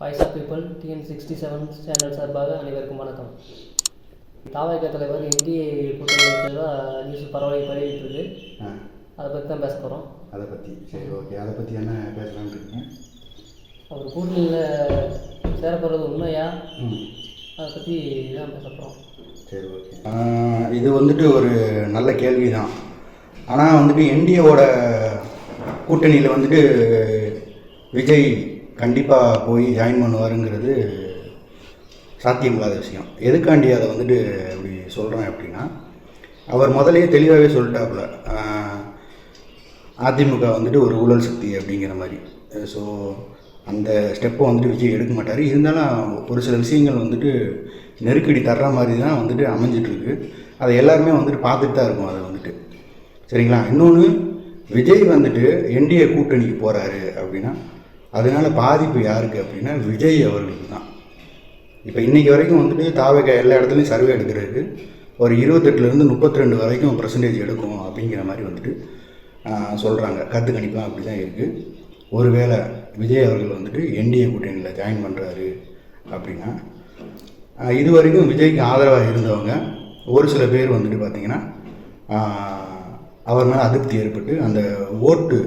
Voice of people TN67 channel சார்பாக அனைவருக்கும் வணக்கம். தாவேக தலைவர் இந்திய கூட்டணிக்கு நியூஸ் பரவிட்டு இருக்கு. அதை பற்றி தான் பேச போகிறோம். அதை பற்றி சரி, ஓகே. அதை பற்றி என்ன பேசலாம்னு இருக்கீங்க? அவர் கூட்டணியில் சேரப்படுறது உண்மையா, அதை பற்றி தான் பேச போகிறோம். சரி, ஓகே. இது வந்துட்டு ஒரு நல்ல கேள்வி தான். ஆனால் வந்துட்டு என்டிஏவோட கூட்டணியில் வந்துட்டு விஜய் கண்டிப்பாக போய் ஜாயின் பண்ணுவாருங்கிறது சாத்தியமில்லாத விஷயம். எதுக்காண்டி அதை வந்துட்டு அப்படி சொல்கிறேன் அப்படின்னா, அவர் முதலையே தெளிவாகவே சொல்லிட்டாப்புல, அதிமுக வந்துட்டு ஒரு ஊழல் சக்தி அப்படிங்கிற மாதிரி. ஸோ அந்த ஸ்டெப்பை வந்துட்டு விஜய் எடுக்க மாட்டார். இருந்தாலும் ஒரு சில விஷயங்கள் வந்துட்டு நெருக்கடி தர்ற மாதிரி தான் வந்துட்டு அமைஞ்சிட்ருக்கு. அதை எல்லாருமே வந்துட்டு பார்த்துட்டு தான் இருக்கும். அதை வந்துட்டு சரிங்களா. இன்னொன்று, விஜய் வந்துட்டு என்டிஏ கூட்டணிக்கு போகிறாரு அப்படின்னா அதனால் பாதிப்பு யாருக்கு அப்படின்னா விஜய் அவர்களுக்கு தான். இப்போ இன்றைக்கி வரைக்கும் வந்துட்டு தாவேக எல்லா இடத்துலையும் சர்வே எடுக்கிறது ஒரு 28லேருந்து 32 வரைக்கும் % எடுக்கும் அப்படிங்கிற மாதிரி வந்துட்டு சொல்கிறாங்க. கருத்து கணிப்பாக அப்படி தான் இருக்குது. ஒருவேளை விஜய் அவர்கள் வந்துட்டு என்டிஏ கூட்டணியில் ஜாயின் பண்ணுறாரு அப்படின்னா, இது வரைக்கும் விஜய்க்கு ஆதரவாக இருந்தவங்க ஒரு சில பேர் வந்துட்டு பார்த்திங்கன்னா அவர் மேலே அதிருப்தி ஏற்பட்டு அந்த ஓட்டு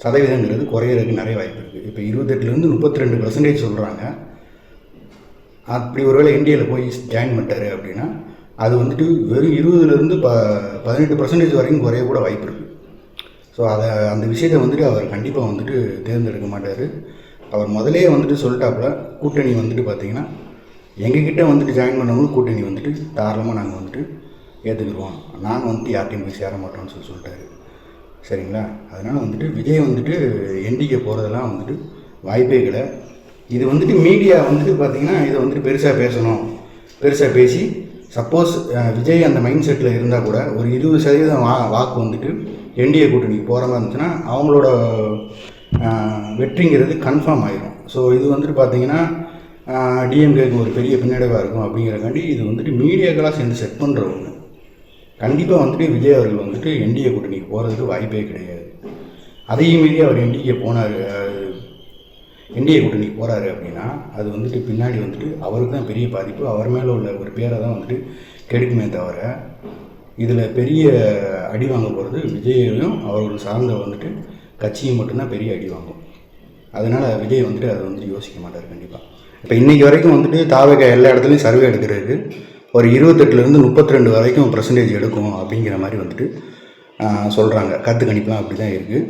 சதவீதங்கிறது குறையிறதுக்கு நிறைய வாய்ப்பு இருக்குது. இப்போ 28லேருந்து 32% சொல்கிறாங்க. அப்படி ஒருவேளை இந்தியாவில் போய் ஜாயின் பண்ணிட்டாரு அப்படின்னா அது வந்துட்டு வெறும் 20லேருந்து 18% வரைக்கும் குறைய கூட வாய்ப்பு இருக்குது. ஸோ அந்த விஷயத்தை வந்துட்டு அவர் கண்டிப்பாக வந்துட்டு தேர்ந்தெடுக்க மாட்டார். அவர் முதலே வந்துட்டு சொல்லிட்டாப்புல, கூட்டணி வந்துட்டு பார்த்திங்கன்னா எங்ககிட்ட வந்துட்டு ஜாயின் பண்ணவங்களும் கூட்டணி வந்துட்டு தாராளமாக நாங்கள் வந்துட்டு ஏற்றுக்குருவோம், நாங்கள் வந்துட்டு யார்ட்டையும் போய் சேர மாட்டோம்னு சொல்லிட்டாரு. சரிங்களா. அதனால் வந்துட்டு விஜய் வந்துட்டு என்டிகே போகிறதெல்லாம் வந்துட்டு வாய்ப்பே இல்லை. இது வந்துட்டு மீடியா வந்துட்டு பார்த்திங்கன்னா இதை வந்துட்டு பெருசாக பேசணும், பெருசாக பேசி சப்போஸ் விஜய் அந்த மைண்ட் செட்டில் இருந்தால் கூட ஒரு 20% வாக்கு வந்துட்டு என்டிஏ கூட்டணிக்கு போகிற மாதிரி இருந்துச்சுன்னா அவங்களோட வெற்றிங்கிறது கன்ஃபார்ம் ஆகிடும். ஸோ இது வந்துட்டு பார்த்திங்கன்னா டிஎம்கேக்கு ஒரு பெரிய பின்னடைவாக இருக்கும். அப்படிங்கிறக்காண்டி இது வந்துட்டு மீடியாக்களாக சேர்ந்து செட் பண்ணுற ஒன்று. கண்டிப்பாக வந்துட்டு விஜய் அவர்கள் வந்துட்டு என்டிஏ கூட்டணிக்கு போகிறதுக்கு வாய்ப்பே கிடையாது. அதையும் மீறி அவர் என்டிஏ கூட்டணிக்கு போகிறாரு அப்படின்னா அது வந்துட்டு பின்னாடி வந்துட்டு அவருக்கு தான் பெரிய பாதிப்பு. அவர் மேலே உள்ள ஒரு பேரை தான் வந்துட்டு கெடுக்குமே தவிர இதில் பெரிய அடி வாங்க போகிறது விஜயையும் அவர்கள் சார்ந்த வந்துட்டு கட்சியும் மட்டும்தான் பெரிய அடி வாங்கும். அதனால் விஜய் வந்துட்டு அதை வந்துட்டு யோசிக்க மாட்டார் கண்டிப்பாக. இப்போ இன்றைக்கி வரைக்கும் வந்துட்டு தாவேக எல்லா இடத்துலையும் சர்வே எடுக்கிறது ஒரு 28லேருந்து 32 வரைக்கும் % எடுக்கும் அப்படிங்கிற மாதிரி வந்துட்டு சொல்கிறாங்க. கருத்து கணிப்பாக அப்படி தான் இருக்குது.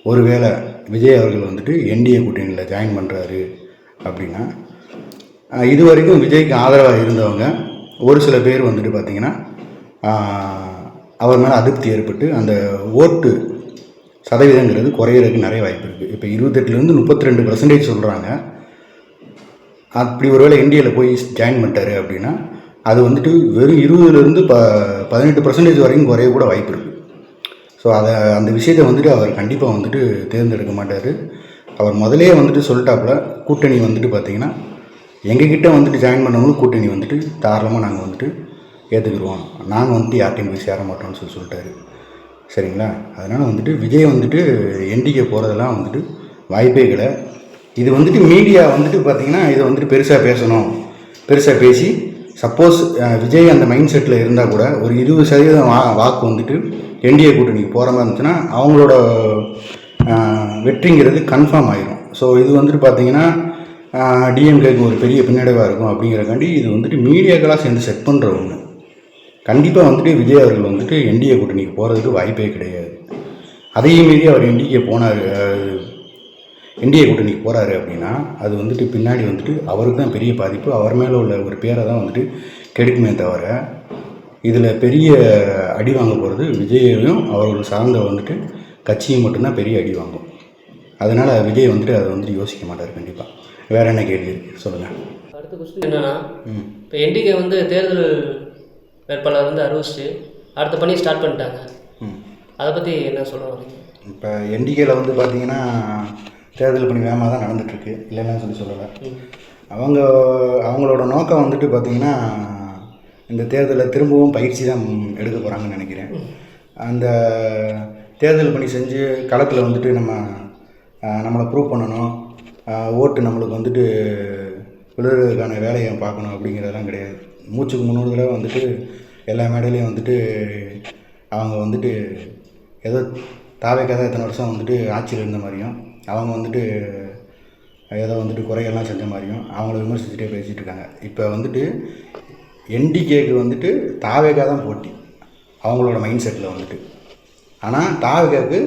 ஒருவேளை விஜய் அவர்கள் வந்துட்டு என்டிஏ கூட்டணியில் ஜாயின் பண்ணுறாரு அப்படின்னா இது வரைக்கும் விஜய்க்கு ஆதரவாக இருந்தவங்க ஒரு சில பேர் வந்துட்டு பார்த்திங்கன்னா அவர் மேலே அதிருப்தி ஏற்பட்டு அந்த ஓட்டு சதவீதங்கிறது குறையிறதுக்கு நிறைய வாய்ப்பு இருக்குது. இப்போ 28லேருந்து 32% சொல்கிறாங்க. அப்படி ஒருவேளை என்டிஏவில் போய் ஜாயின் பண்ணிட்டாரு அப்படின்னா அது வந்துட்டு வெறும் 20லேருந்து 18% வரைக்கும் குறைய கூட வாய்ப்பு இருக்குது. ஸோ அந்த விஷயத்தை வந்துட்டு அவர் கண்டிப்பாக வந்துட்டு தேர்ந்தெடுக்க மாட்டார். அவர் முதலே வந்துட்டு சொல்லிட்டாப்புல, கூட்டணி வந்துட்டு பார்த்திங்கன்னா எங்ககிட்ட வந்துட்டு ஜாயின் பண்ணவங்களும் கூட்டணி வந்துட்டு தாராளமாக நாங்கள் வந்துட்டு ஏற்றுக்குருவோம், நாங்கள் வந்துட்டு யார்ட்டையும் போய் சேர மாட்டோம்னு சொல்லிட்டாரு. சரிங்களா. அதனால் வந்துட்டு விஜய் வந்துட்டு என்டிகே போகிறதெல்லாம் வந்துட்டு வாய்ப்பே இல்லை. இது வந்துட்டு மீடியா வந்துட்டு பார்த்திங்கன்னா இதை வந்துட்டு பெருசாக பேசணும், பெருசாக பேசி சப்போஸ் விஜய் அந்த மைண்ட் செட்டில் இருந்தால் கூட ஒரு 20% வாக்கு வந்துட்டு என்டிஏ கூட்டணிக்கு போகிற மாதிரி இருந்துச்சுன்னா அவங்களோட வெற்றிங்கிறது கன்ஃபார்ம் ஆகிடும். ஸோ இது வந்துட்டு பார்த்திங்கன்னா டிஎம்கேக்கு ஒரு பெரிய பின்னடைவாக இருக்கும். அப்படிங்கிறக்காண்டி இது வந்துட்டு மீடியாக்களாக சேர்ந்து செட் பண்ணுற ஒன்று. கண்டிப்பாக வந்துட்டு விஜய் அவர்கள் வந்துட்டு என்டிஏ கூட்டணிக்கு போகிறதுக்கு வாய்ப்பே கிடையாது. அதையும் மீறி அவர் என்டிஏ கூட்டணிக்கு போகிறாரு அப்படின்னா அது வந்துட்டு பின்னாடி வந்துட்டு அவருக்கு தான் பெரிய பாதிப்பு. அவர் மேலே உள்ள ஒரு பேரை தான் வந்துட்டு கெடுக்குமே தவிர இதில் பெரிய அடி வாங்க போகிறது விஜயையும் அவர்கள் சார்ந்த வந்துட்டு கட்சியும் மட்டும்தான் பெரிய அடி வாங்கும். அதனால் விஜய் வந்துட்டு அதை வந்துட்டு யோசிக்க மாட்டார் கண்டிப்பாக. வேறு என்ன கேள்வி இருக்குது சொல்லுங்கள். அடுத்த கொஸ்டின் என்னென்னா, இப்போ என்டிகே வந்து தேர்தல் வேட்பாளர் வந்து அறிவிச்சு அடுத்த பணி ஸ்டார்ட் பண்ணிட்டாங்க. அதை பற்றி என்ன சொல்ல வரீங்க? இப்போ என்டிகேயில் வந்து பார்த்திங்கன்னா தேர்தல் பணி வேகமாக தான் நடந்துகிட்ருக்கு, இல்லைன்னா சொல்லலை. அவங்களோட நோக்கம் வந்துட்டு பார்த்திங்கன்னா இந்த தேர்தலில் திரும்பவும் பயிற்சி தான் எடுக்க போகிறாங்கன்னு நினைக்கிறேன். அந்த தேர்தல் பணி செஞ்சு களத்தில் வந்துட்டு நம்மளை ப்ரூவ் பண்ணணும், ஓட்டு நம்மளுக்கு வந்துட்டு விழுறதுக்கான வேலையை பார்க்கணும் அப்படிங்கிறதெல்லாம் கிடையாது. மூச்சுக்கு 300 தடவை வந்துட்டு எல்லா மேடையிலையும் வந்துட்டு அவங்க வந்துட்டு ஏதோ தாவேக்காக இத்தனை வருஷம் வந்துட்டு ஆட்சியில் இருந்த மாதிரியும் அவங்க வந்துட்டு ஏதோ வந்துட்டு குறைகள்லாம் செஞ்ச மாதிரியும் அவங்கள விமர்சிச்சுட்டே பேசிகிட்டு இருக்காங்க. இப்போ வந்துட்டு என்டிகேக்கு வந்துட்டு தாவேக்கா தான் போட்டி அவங்களோட மைண்ட் செட்டில் வந்துட்டு. ஆனால் தாவேக்காவுக்கு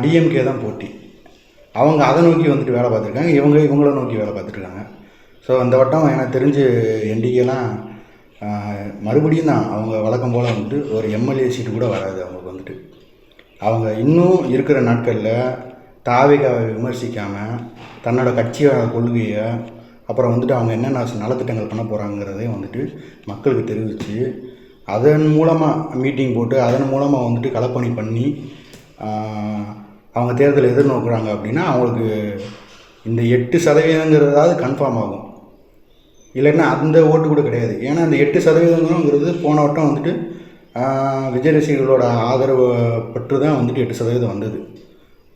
டிஎம்கே தான் போட்டி. அவங்க அதை நோக்கி வந்துட்டு வேலை பார்த்துருக்காங்க, இவங்கள நோக்கி வேலை பார்த்துட்ருக்காங்க. ஸோ அந்த வட்டம் எனக்கு தெரிஞ்சு என்டிகேலாம் மறுபடியும் தான் அவங்க வழக்கம் போல் வந்துட்டு ஒரு எம்எல்ஏ சீட்டு கூட வராது அவங்களுக்கு வந்துட்டு. அவங்க இன்னும் இருக்கிற நாட்களில் தாவேக்காவை விமர்சிக்காமல் தன்னோட கட்சியோட கொள்கையை அப்புறம் வந்துட்டு அவங்க என்னென்ன நலத்திட்டங்கள் பண்ண போகிறாங்கிறதே வந்துட்டு மக்களுக்கு தெரிவித்து அதன் மூலமாக மீட்டிங் போட்டு அதன் மூலமாக வந்துட்டு களப்பணி பண்ணி அவங்க தேர்தலை எதிர்நோக்குறாங்க அப்படின்னா அவங்களுக்கு இந்த 8%ங்கிறதாவது கன்ஃபார்ம் ஆகும். இல்லைன்னா அந்த ஓட்டு கூட கிடையாது. ஏன்னா அந்த 8%ங்கிறது போன வட்டம் வந்துட்டு விஜய் ரசிகர்களோட ஆதரவு பற்று தான் வந்துட்டு 8% வந்தது.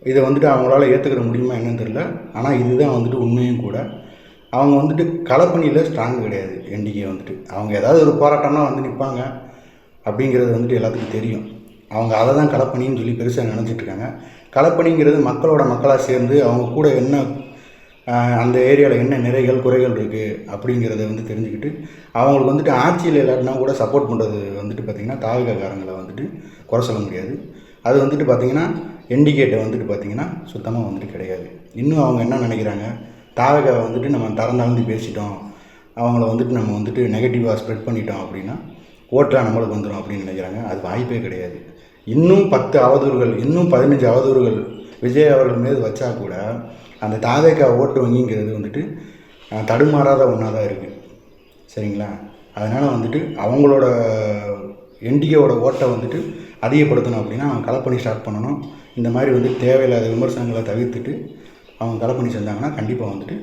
இதை வந்துட்டு அவங்களால ஏற்றுக்கிற முடியுமா என்னன்னு தெரியல. ஆனால் இதுதான் வந்துட்டு உண்மையும் கூட. அவங்க வந்துட்டு களப்பணியில் ஸ்ட்ராங் கிடையாது. என்டிகே வந்துட்டு அவங்க ஏதாவது ஒரு போராட்டம்னா வந்து நிற்பாங்க அப்படிங்கிறது வந்துட்டு எல்லாத்துக்கும் தெரியும். அவங்க அதை தான் களப்பணின்னு சொல்லி பெருசாக நினச்சிட்ருக்காங்க. களப்பணிங்கிறது மக்களோட மக்களாக சேர்ந்து அவங்க கூட என்ன அந்த ஏரியாவில் என்ன நிறைகள் குறைகள் இருக்குது அப்படிங்கிறத வந்து தெரிஞ்சுக்கிட்டு அவங்களுக்கு வந்துட்டு ஆட்சியில் இல்லாட்டினா கூட சப்போர்ட் பண்ணுறது வந்துட்டு பார்த்திங்கன்னா தாவேக்காரங்களை வந்துட்டு குறை சொல்ல முடியாது. அது வந்துட்டு பார்த்திங்கன்னா என்டிகேட்டை வந்துட்டு பார்த்திங்கன்னா சுத்தமாக வந்துட்டு கிடையாது. இன்னும் அவங்க என்ன நினைக்கிறாங்க, தாவேக்காவை வந்துட்டு நம்ம தரந்தாழ்ந்து பேசிட்டோம், அவங்கள வந்துட்டு நம்ம வந்துட்டு நெகட்டிவாக ஸ்ப்ரெட் பண்ணிட்டோம் அப்படின்னா ஓட்டெலாம் நம்மளுக்கு வந்துடும் அப்படின்னு நினைக்கிறாங்க. அது வாய்ப்பே கிடையாது. இன்னும் 10 அவதூறுகள் இன்னும் 15 அவதூறுகள் விஜய் அவர்கள் மீது வச்சா கூட அந்த தாவேக்கா ஓட்டு வங்கிங்கிறது வந்துட்டு தடுமாறாத ஒன்றா தான் இருக்குது. சரிங்களா? அதனால் வந்துட்டு அவங்களோட என்டிகேவோட ஓட்டை வந்துட்டு அதிகப்படுத்தணும் அப்படின்னா அவங்க களப்பணி ஸ்டார்ட் பண்ணணும். இந்த மாதிரி வந்துட்டு தேவையில்லாத விமர்சனங்களை தவிர்த்துட்டு அவங்க களப்பணி செஞ்சாங்கன்னா கண்டிப்பாக வந்துட்டு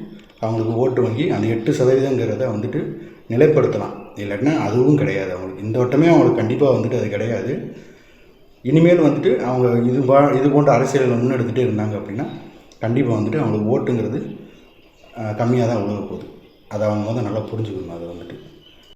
அவங்களுக்கு ஓட்டு வங்கி அந்த 8%ங்கிறத வந்துட்டு நிலைப்படுத்தலாம். இல்லைன்னா அதுவும் கிடையாது அவங்களுக்கு. இந்த வட்டமே அவங்களுக்கு கண்டிப்பாக வந்துட்டு அது கிடையாது. இனிமேல் வந்துட்டு அவங்க இது போன்ற அரசியலில் முன்னெடுத்துகிட்டே இருந்தாங்க அப்படின்னா கண்டிப்பாக வந்துட்டு அவங்களுக்கு ஓட்டுங்கிறது கம்மியாக தான் உழுக போகுது. அதை அவங்க வந்து நல்லா புரிஞ்சுக்கணும். அதை வந்துட்டு